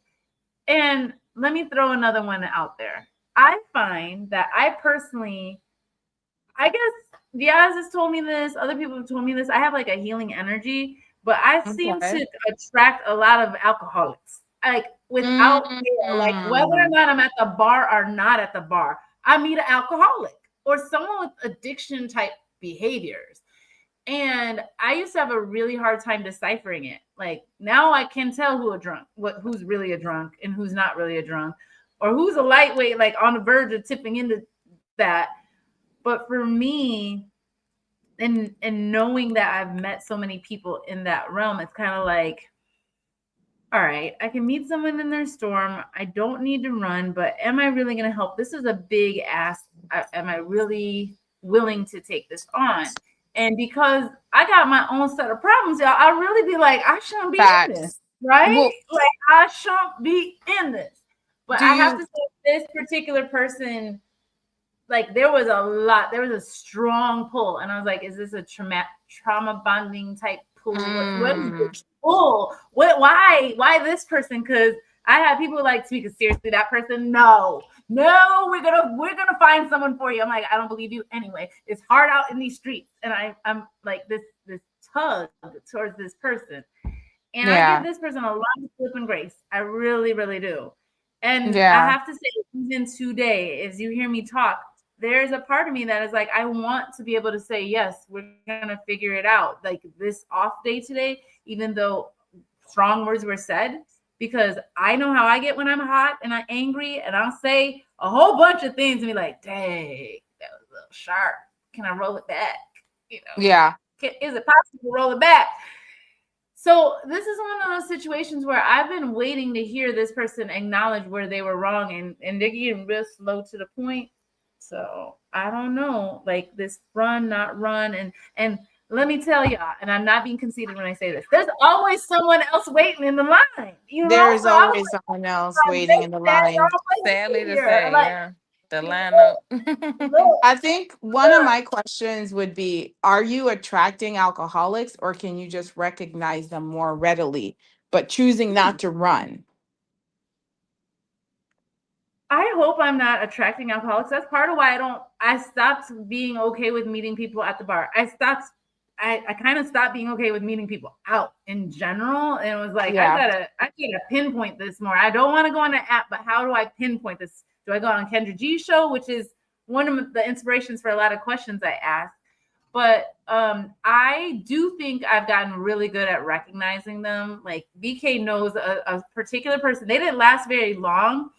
And let me throw another one out there. I find that I personally, I guess Diaz has told me this, other people have told me this. I have like a healing energy, but I seem Okay. to attract a lot of alcoholics. Like without fail, like whether or Mm-hmm. not I'm at the bar or not at the bar, I meet an alcoholic or someone with addiction type behaviors. And I used to have a really hard time deciphering it. Like now I can tell who's really a drunk and who's not really a drunk, or who's a lightweight, like on the verge of tipping into that. But for me, and knowing that I've met so many people in that realm, it's kind of like, all right, I can meet someone in their storm. I don't need to run, but am I really going to help? This is a big ask. Am I really willing to take this on? And because I got my own set of problems, y'all, I'll really be like, I shouldn't be in this, Facts. right? Well, Like, I shouldn't be in this. But do I have you? to say, this particular person, like there was a strong pull, and I was like, is this a trauma bonding type pull? What is Mm, this pull? Why this person? Because I had people like, TeMeka, seriously, that person, no, we're gonna find someone for you. I'm like, I don't believe you anyway. It's hard out in these streets, and I'm like this tug towards this person, and I give yeah. this person a lot of flip and grace. I really, really do. And I Yeah. have to say, even today, as you hear me talk, there's a part of me that is like, I want to be able to say, yes, we're gonna figure it out. Like this off day today, even though strong words were said, because I know how I get when I'm hot and I'm angry, and I'll say a whole bunch of things and be like, dang, that was a little sharp. Can I roll it back? You know, Yeah. is it possible to roll it back? So this is one of those situations where I've been waiting to hear this person acknowledge where they were wrong, and they're getting real slow to the point. So I don't know, like this run, not run, and let me tell y'all, and I'm not being conceited when I say this. There's always someone else waiting in the line, you know. There's So I was always someone else like, waiting in the line. y'all wait Sadly to here, say, like yeah. the lineup. Look, I think one of my questions would be, are you attracting alcoholics or can you just recognize them more readily, but choosing not to run? I hope I'm not attracting alcoholics. That's part of why I stopped being okay with meeting people at the bar. I kind of stopped being okay with meeting people out in general. And it was like, Yeah. I gotta pinpoint this more. I don't want to go on the app, but how do I pinpoint this? Do I go on Kendra G's show, which is one of the inspirations for a lot of questions I ask? But I do think I've gotten really good at recognizing them. Like BK knows a particular person. They didn't last very long,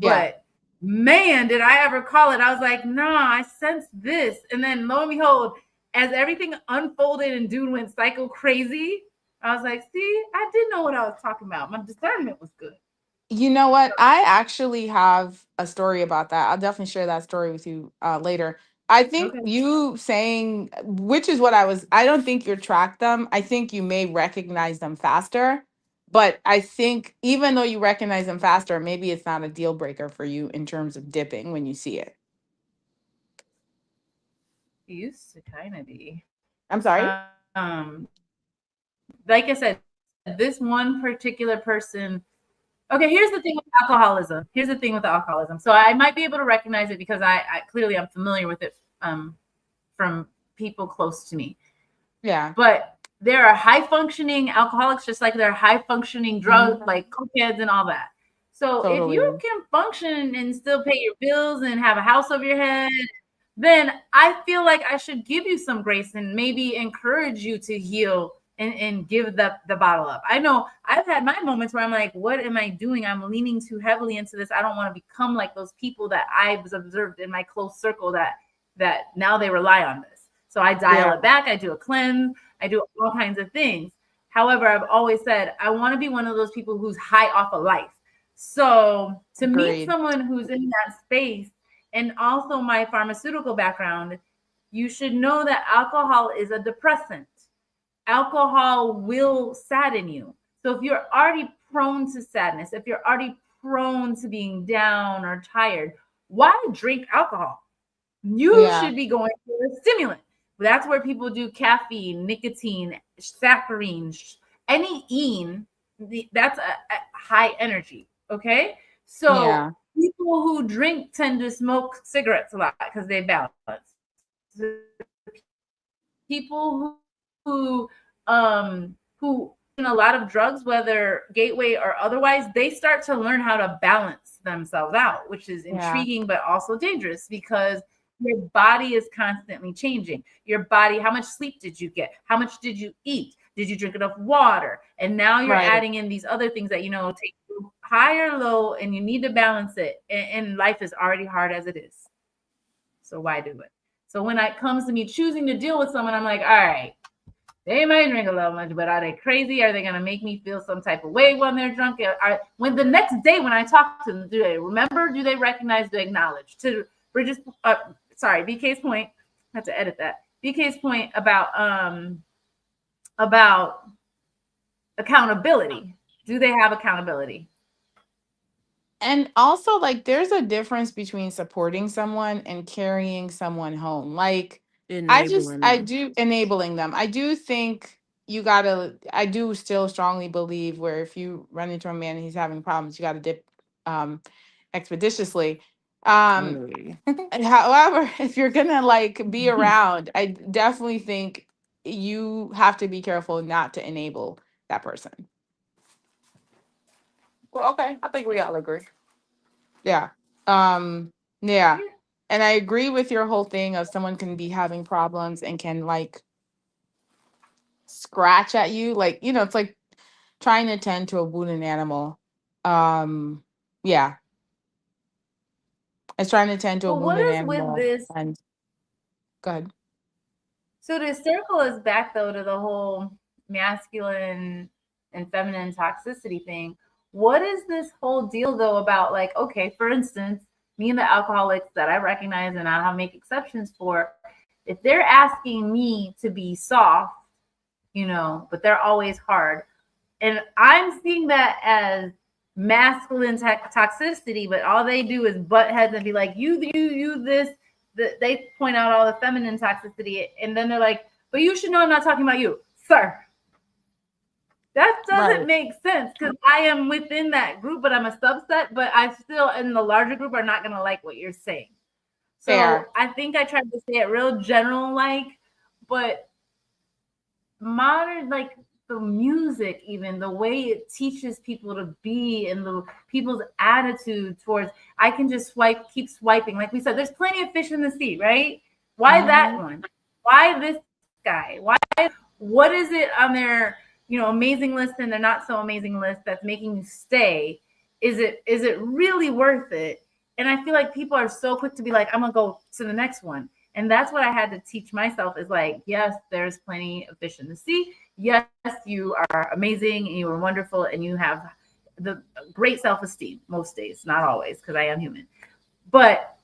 Yeah. but man, did I ever call it. I was like, nah, I sensed this. And then lo and behold, as everything unfolded and dude went psycho crazy, I was like, see, I did know what I was talking about. My discernment was good. You know what? I actually have a story about that. I'll definitely share that story with you later. I think Okay. you saying, which is what I don't think you track them. I think you may recognize them faster. But I think even though you recognize them faster, maybe it's not a deal breaker for you in terms of dipping when you see it. It used to kind of be. I'm sorry? Um, like I said, this one particular person. Okay, here's the thing with alcoholism. Here's the thing with alcoholism. So I might be able to recognize it because I clearly I'm familiar with it from people close to me. Yeah. But there are high functioning alcoholics, just like there are high functioning drugs, like cokeheads and all that. So if you Totally. can function and still pay your bills and have a house over your head, then I feel like I should give you some grace and maybe encourage you to heal and give the bottle up. I know I've had my moments where I'm like, what am I doing? I'm leaning too heavily into this. I don't want to become like those people that I was observed in my close circle that now they rely on this. So I dial Yeah. it back. I do a cleanse. I do all kinds of things. However, I've always said I want to be one of those people who's high off of life. So to meet Agreed. someone who's in that space, and also my pharmaceutical background, you should know that alcohol is a depressant. Alcohol will sadden you. So if you're already prone to sadness, if you're already prone to being down or tired, why drink alcohol? You Yeah. should be going for a stimulant. That's where people do caffeine, nicotine, saccharin, any ene. That's a high energy. Okay, so Yeah. people who drink tend to smoke cigarettes a lot because they balance. People who in a lot of drugs, whether gateway or otherwise, they start to learn how to balance themselves out, which is Yeah. intriguing but also dangerous because your body is constantly changing. Your body, how much sleep did you get? How much did you eat? Did you drink enough water? And now you're Right. adding in these other things that take you high or low, and you need to balance it. And life is already hard as it is. So why do it? So when it comes to me choosing to deal with someone, I'm like, all right, they might drink a little much, but are they crazy? Are they going to make me feel some type of way when they're drunk? When the next day when I talk to them, do they remember? Do they recognize? Do they acknowledge? To Bridget's, BK's point, I have to edit that. BK's point about accountability. Do they have accountability? And also, like, there's a difference between supporting someone and carrying someone home. Like, Enabling I them. do enabling them. I do think I do still strongly believe where if you run into a man and he's having problems, you got to dip expeditiously. Hey. However, if you're gonna like be around, I definitely think you have to be careful not to enable that person. Well, okay. I think we all agree. Yeah. Yeah. And I agree with your whole thing of someone can be having problems and can like scratch at you. Like, it's like trying to tend to a wounded animal. Yeah. It's trying to tend to a But what wounded is with animal. this? And go ahead. So to circle us back though to the whole masculine and feminine toxicity thing, what is this whole deal though about like, okay, for instance, me and the alcoholics that I recognize and I'll make exceptions for, if they're asking me to be soft, but they're always hard. And I'm seeing that as masculine toxicity, but all they do is butt heads and be like, you, this. They point out all the feminine toxicity, and then they're like, but you should know I'm not talking about you, sir. That doesn't Right. make sense because I am within that group, but I'm a subset, but I still in the larger group are not going to like what you're saying. So Fair. I think I tried to say it real general like, but modern like the music, even the way it teaches people to be and the people's attitude towards, I can just keep swiping. Like we said, there's plenty of fish in the sea, right? Why that Hmm. one? Why this guy? Why, what is it on their, amazing list and they're not so amazing list that's making you stay? Is it really worth it? And I feel like people are so quick to be like, I'm gonna go to the next one. And that's what I had to teach myself is like, yes, there's plenty of fish in the sea. Yes, you are amazing and you are wonderful and you have the great self-esteem most days, not always, because I am human. But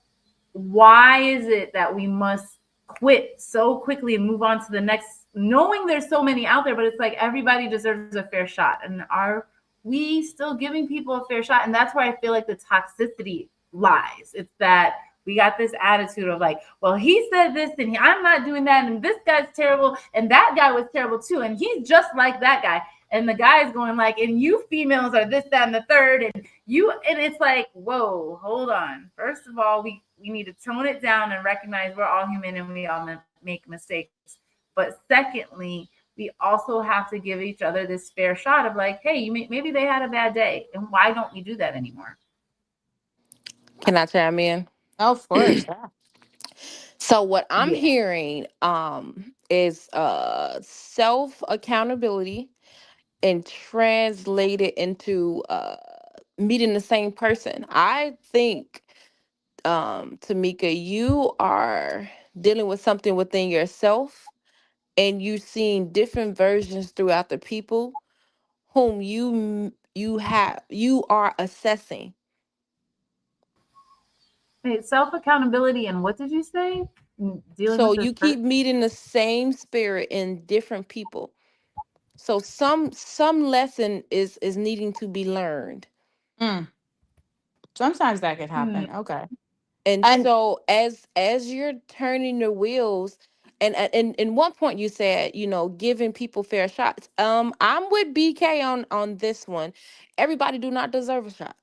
why is it that we must quit so quickly and move on to the next, knowing there's so many out there, but it's like everybody deserves a fair shot. And are we still giving people a fair shot? And that's where I feel like the toxicity lies. It's that we got this attitude of like, well, he said this and I'm not doing that, and this guy's terrible, and that guy was terrible too, and he's just like that guy. And the guy's going like, and you females are this, that, and the third, and it's like, whoa, hold on. First of all, we need to tone it down and recognize we're all human and we all make mistakes. But secondly, we also have to give each other this fair shot of like, hey, maybe they had a bad day, and why don't we do that anymore? Can I chime in? Of course. Yeah. So what I'm Yes. hearing is self accountability and translate it into meeting the same person. I think TeMeka, you are dealing with something within yourself and you seeing different versions throughout the people whom you are assessing. Wait, self accountability and what did you say? Dealing So with this you keep person. meeting the same spirit in different people. So some lesson is needing to be learned. Mm. Sometimes that could Hmm. happen. Okay. And And so as you're turning the wheels, and in one point you said, giving people fair shots. I'm with BK on this one. Everybody do not deserve a shot.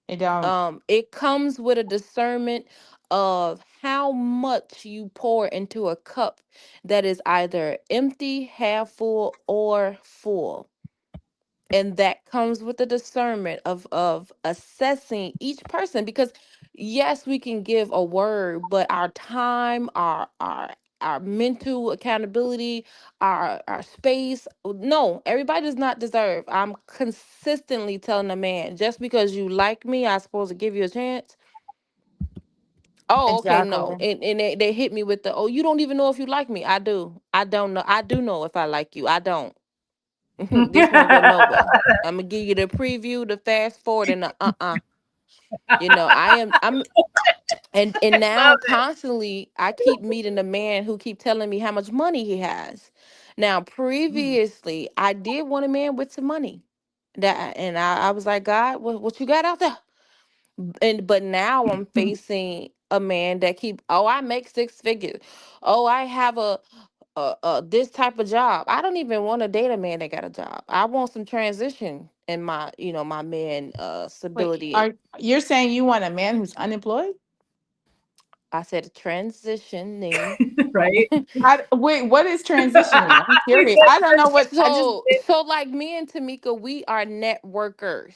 they don't. It comes with a discernment of how much you pour into a cup that is either empty, half full, or full. And that comes with the discernment of assessing each person, because yes, we can give a word, but our time, our mental accountability, our space, no, everybody does not deserve. I'm consistently telling a man, just because you like me, I supposed to give you a chance. Oh, okay, no. Exactly. And they hit me with the, oh, you don't even know if you like me. I do. I don't know. I do know if I like you. I don't. This won't go nowhere. I'm gonna give you the preview, the fast forward, and the I'm and now Love it. constantly I keep meeting a man who keep telling me how much money he has. Now previously I did want a man with some money. I was like, God, what you got out there? But now I'm facing a man that keep, oh, I make six figures. Oh, I have this type of job. I don't even want to date a man that got a job. I want some transition in my man Wait, stability. are you're saying you want a man who's unemployed? I said transitioning. Right? Wait, what is transitioning? I'm We curious. said I don't know what I just So like me and TeMeka, we are networkers.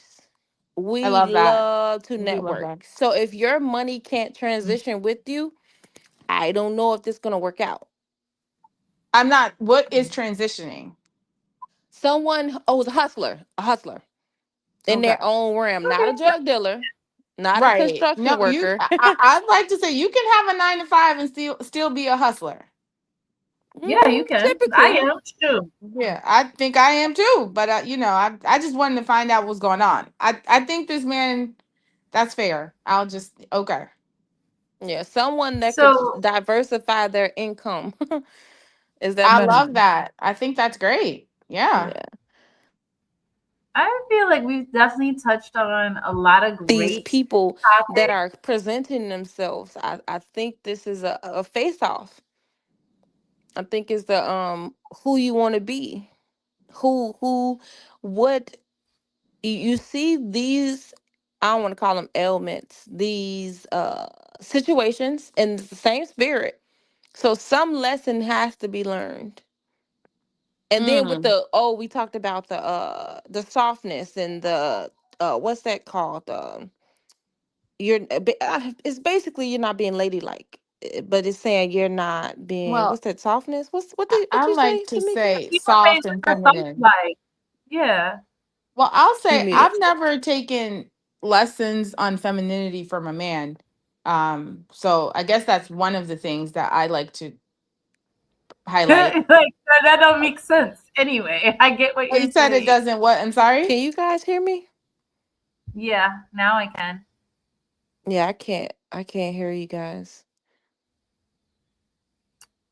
I We love that. love to I do love network. that. So if your money can't transition with you, I don't know if this is gonna work out. I'm not what is transitioning? Someone, oh, is a hustler in Okay. their own realm, not okay. a drug dealer, not a Right. construction No, worker. I'd like to say you can have a 9 to 5 and still be a hustler. Yeah, you can. I Typically, am too. Yeah, I think I am too. But I just wanted to find out what's going on. I think this man, that's fair. I'll just okay. yeah, someone that could So diversify their income. Is that I better? love that. I think that's great. Yeah. Yeah. I feel like we've definitely touched on a lot of These great people that topics. are presenting themselves, I think this is a face off. I think it's the who you want to be, who what you see these, I don't want to call them ailments, these situations in the same spirit. So some lesson has to be learned. And then with Mm. the we talked about the softness and the what's that called? It's basically you're not being ladylike. But it's saying you're not being, Well, what's that softness? What I you say, like to Tamika? say You were made soft with and the soft feminine. light. Yeah. Well, I'll You say muted. I've never taken lessons on femininity from a man. So I guess that's one of the things that I like to highlight. Like that don't make sense. Anyway, I get what Oh, you you're said it saying. doesn't what? I'm sorry? Can you guys hear me? Yeah, now I can. Yeah, I can't hear you guys.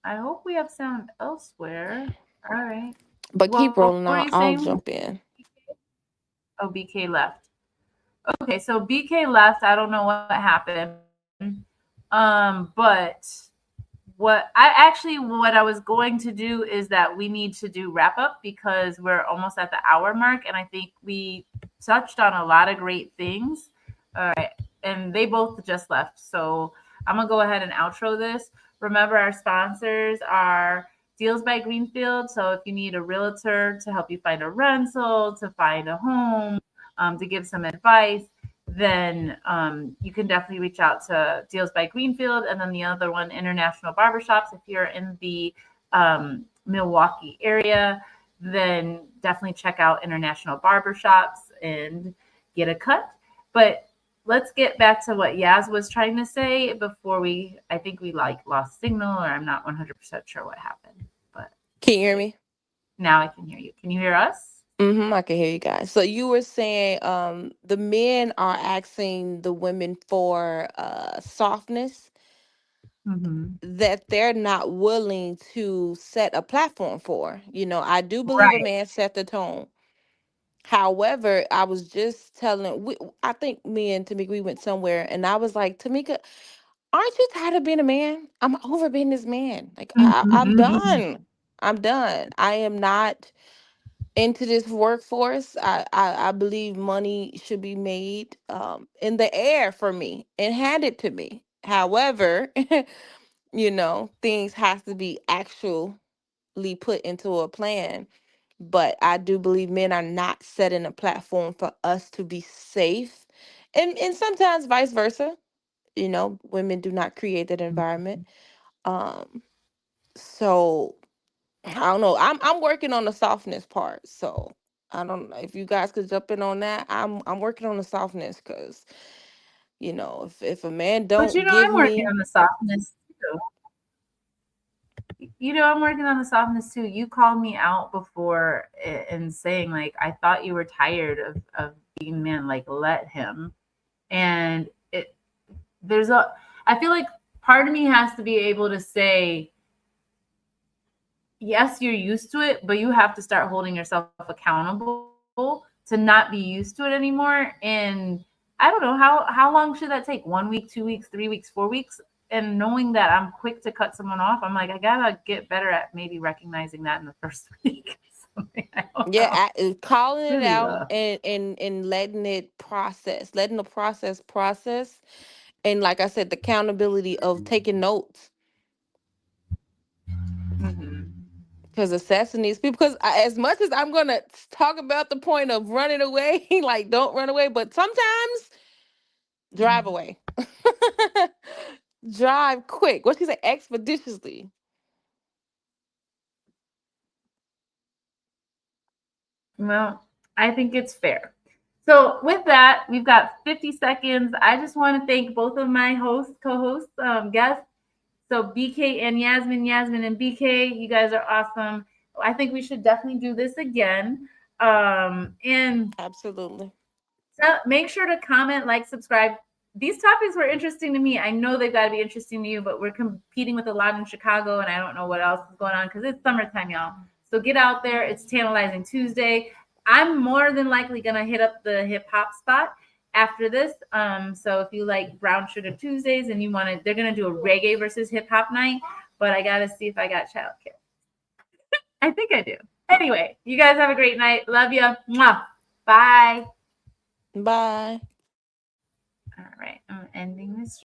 I hope we have sound elsewhere. All right. But keep What rolling were on. you I'll saying? jump in. Oh, BK left. Okay, so BK left. I don't know what happened. But what I was going to do is that we need to do wrap up because we're almost at the hour mark, and I think we touched on a lot of great things. All right, and they both just left, so I'm gonna go ahead and outro this. Remember, our sponsors are Deals by Greenfield. So if you need a realtor to help you find a rental, to find a home, to give some advice, then you can definitely reach out to Deals by Greenfield. And then the other one, International Barbershops. If you're in the Milwaukee area, then definitely check out International Barbershops and get a cut. But let's get back to what Yaz was trying to say before I think we like lost signal, or I'm not 100% sure what happened. But Can you hear me? now I can hear you. Can you hear us? I can hear you guys. So you were saying the men are asking the women for softness Mm-hmm. that they're not willing to set a platform for. I do believe a Right. man set the tone. However, I was just I think me and Tamika, we went somewhere and I was like, Tamika, aren't you tired of being a man? I'm over being this man. Like I'm Mm-hmm. done. I'm done. I am not into this workforce. I believe money should be made in the air for me and handed to me. However, things have to be actually put into a plan. But I do believe men are not setting a platform for us to be safe. And sometimes vice versa. Women do not create that environment. Um, so I don't know. I'm working on the softness part. So I don't know if you guys could jump in on that. I'm working on the softness because if a man But don't give I'm working me. on the softness too. I'm working on the softness too. You called me out before and saying like I thought you were tired of being man, like let him. And there's a I feel like part of me has to be able to say yes, you're used to it, but you have to start holding yourself accountable to not be used to it anymore. And I don't know how long should that take? 1 week, 2 weeks, 3 weeks, 4 weeks? And knowing that I'm quick to cut someone off, I'm like, I gotta get better at maybe recognizing that in the first week. Something I don't know. Yeah, calling it Really out rough. and letting it process, letting the process. And like I said, the accountability of taking notes. Mhm. Because assessing these people, because as much as I'm gonna talk about the point of running away, like don't run away, but sometimes drive away, drive quick. What she say? Expeditiously. Well, I think it's fair. So with that, we've got 50 seconds. I just want to thank both of my co-hosts, guests. So BK and Yasmin and BK, you guys are awesome. I think we should definitely do this again. And Absolutely. make sure to comment, like, subscribe. These topics were interesting to me. I know they've got to be interesting to you, but we're competing with a lot in Chicago, and I don't know what else is going on because it's summertime, y'all. So get out there. It's Tantalizing Tuesday. I'm more than likely gonna hit up the hip hop spot after this. So if you like Brown Sugar Tuesdays and you want to, they're gonna do a reggae versus hip hop night. But I gotta see if I got childcare. I think I do. Anyway, you guys have a great night. Love you. Mwah. Bye. Bye. All right, I'm ending this.